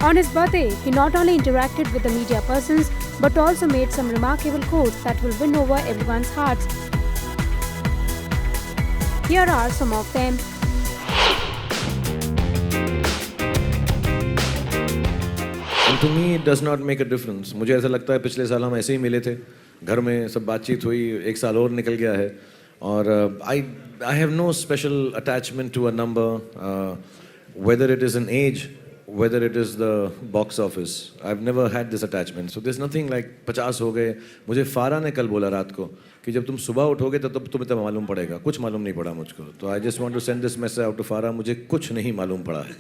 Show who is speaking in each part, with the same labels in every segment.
Speaker 1: On his birthday, he not only interacted with the media persons but also made some remarkable quotes that will win over everyone's hearts. Here are some of them.
Speaker 2: And to me it does not make a difference. मुझे ऐसा लगता है पिछले साल हम ऐसे ही मिले थे, घर में सब बातचीत हुई, एक साल और निकल गया है और I have no special attachment to a number, whether it is an age, whether it is the box office. I've never had this attachment. So there's nothing like 50 हो गए. मुझे फारा ने कल बोला रात को कि जब तुम सुबह उठोगे तब तुम्हें तब मालूम पड़ेगा. कुछ मालूम नहीं पड़ा मुझको. तो I just want to send this message out to फारा. मुझे कुछ नहीं मालूम पड़ा है.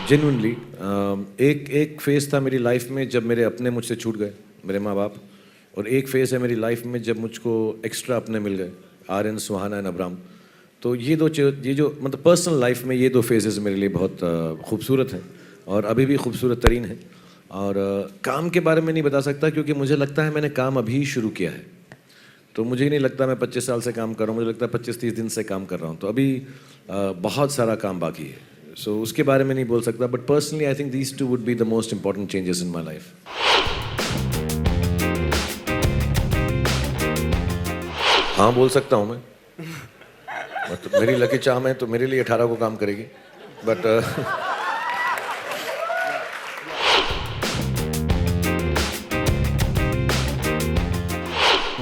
Speaker 2: Genuinely, एक फेज़ था मेरी लाइफ में जब मेरे अपने मुझसे छूट गए, मेरे माँ बाप, और एक फेज़ है मेरी लाइफ में जब मुझको एक्स्ट्रा अपने मिल गए, आर्यन, सुहाना एंड अब्राम. तो ये जो मतलब पर्सनल लाइफ में ये दो फेजेस मेरे लिए बहुत खूबसूरत हैं और अभी भी खूबसूरत तरीन हैं. और काम के बारे में नहीं बता सकता क्योंकि मुझे लगता है मैंने काम अभी शुरू किया है. तो मुझे ही नहीं लगता मैं 25 साल से काम कर रहा हूँ, मुझे लगता है 25-30 दिन से काम कर रहा हूँ. तो अभी बहुत सारा काम बाकी है. सो उसके बारे में नहीं बोल सकता, but personally I think these two would be the most important changes in my life. हाँ बोल सकता हूँ मैं. तो मेरी लकी चार्म है तो मेरे लिए 18 को काम करेगी, बट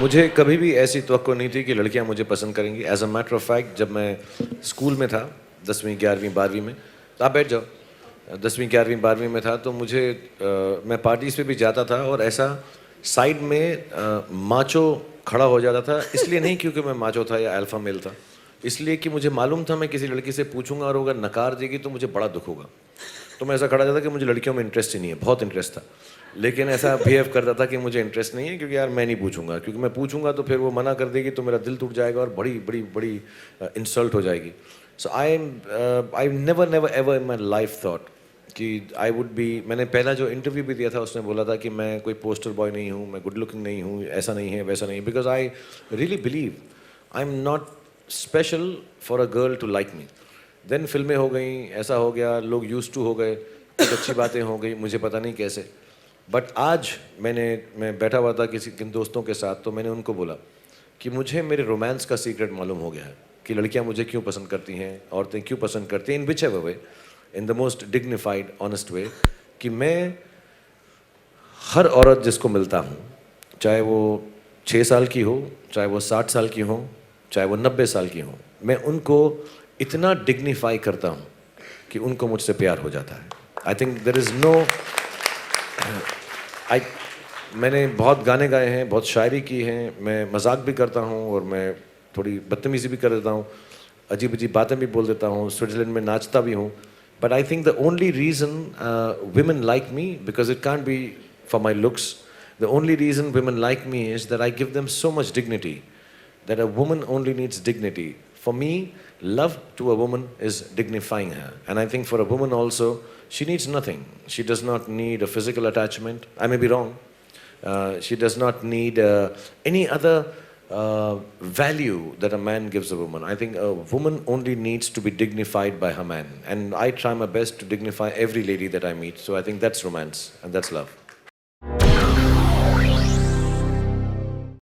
Speaker 2: मुझे कभी भी ऐसी तवक्को नहीं थी कि लड़कियां मुझे पसंद करेंगी. As a matter of fact जब मैं स्कूल में था 10वीं 11वीं 12वीं में, तो आप बैठ जाओ, 10वीं 11वीं 12वीं में था तो मुझे मैं पार्टीज पे भी जाता था और ऐसा साइड में माचो खड़ा हो जाता था. इसलिए नहीं क्योंकि मैं माचो था या अल्फा मेल था, इसलिए कि मुझे मालूम था मैं किसी लड़की से पूछूंगा और अगर नकार देगी तो मुझे बड़ा दुख होगा. तो मैं ऐसा खड़ा जाता कि मुझे लड़कियों में इंटरेस्ट ही नहीं है. बहुत इंटरेस्ट था लेकिन ऐसा बिहेव करता था कि मुझे इंटरेस्ट नहीं है क्योंकि यार मैं नहीं पूछूंगा, क्योंकि मैं पूछूंगा तो फिर वो मना कर देगी तो मेरा दिल टूट जाएगा और बड़ी बड़ी बड़ी इंसल्ट हो जाएगी. So I never ever in my life thought कि आई वुड बी. मैंने पहला जो इंटरव्यू भी दिया था उसने बोला था कि मैं कोई पोस्टर बॉय नहीं हूँ, मैं गुड लुकिंग नहीं हूँ, ऐसा नहीं है वैसा नहीं, because I really believe I am not special for a girl to like me. Then फिल्में हो गई, ऐसा हो गया, लोग यूज टू हो गए, कुछ अच्छी बातें हो गई, मुझे पता नहीं कैसे. बट आज मैं बैठा हुआ था किन दोस्तों के साथ, तो मैंने उनको बोला कि मुझे मेरे रोमांस का सीक्रेट मालूम हो गया है कि लड़कियां मुझे क्यों पसंद करती हैं, औरतें क्यों पसंद करती हैं, in which ever way, in the most dignified honest way, कि मैं हर औरत जिसको मिलता हूँ, चाहे वो 6 साल की हो, चाहे वो 60 साल की हो, चाहे वो 90 साल की हो, मैं उनको इतना डिग्निफाई करता हूँ कि उनको मुझसे प्यार हो जाता है. I think there is no. मैंने बहुत गाने गाए हैं, बहुत शायरी की है, मैं मजाक भी करता हूँ और मैं थोड़ी बदतमीज़ी भी कर देता हूँ, अजीब अजीब बातें भी बोल देता हूँ, स्विट्ज़रलैंड में नाचता भी हूँ. But I think the only reason women like me, because it can't be for my looks, the only reason women like me is that I give them so much dignity, that a woman only needs dignity. For me, love to a woman is dignifying her. And I think for a woman also, she needs nothing. She does not need a physical attachment. I may be wrong. She does not need any other value that a man gives a woman. I think a woman only needs to be dignified by her man. And I try my best to dignify every lady that I meet. So I think that's romance and that's love.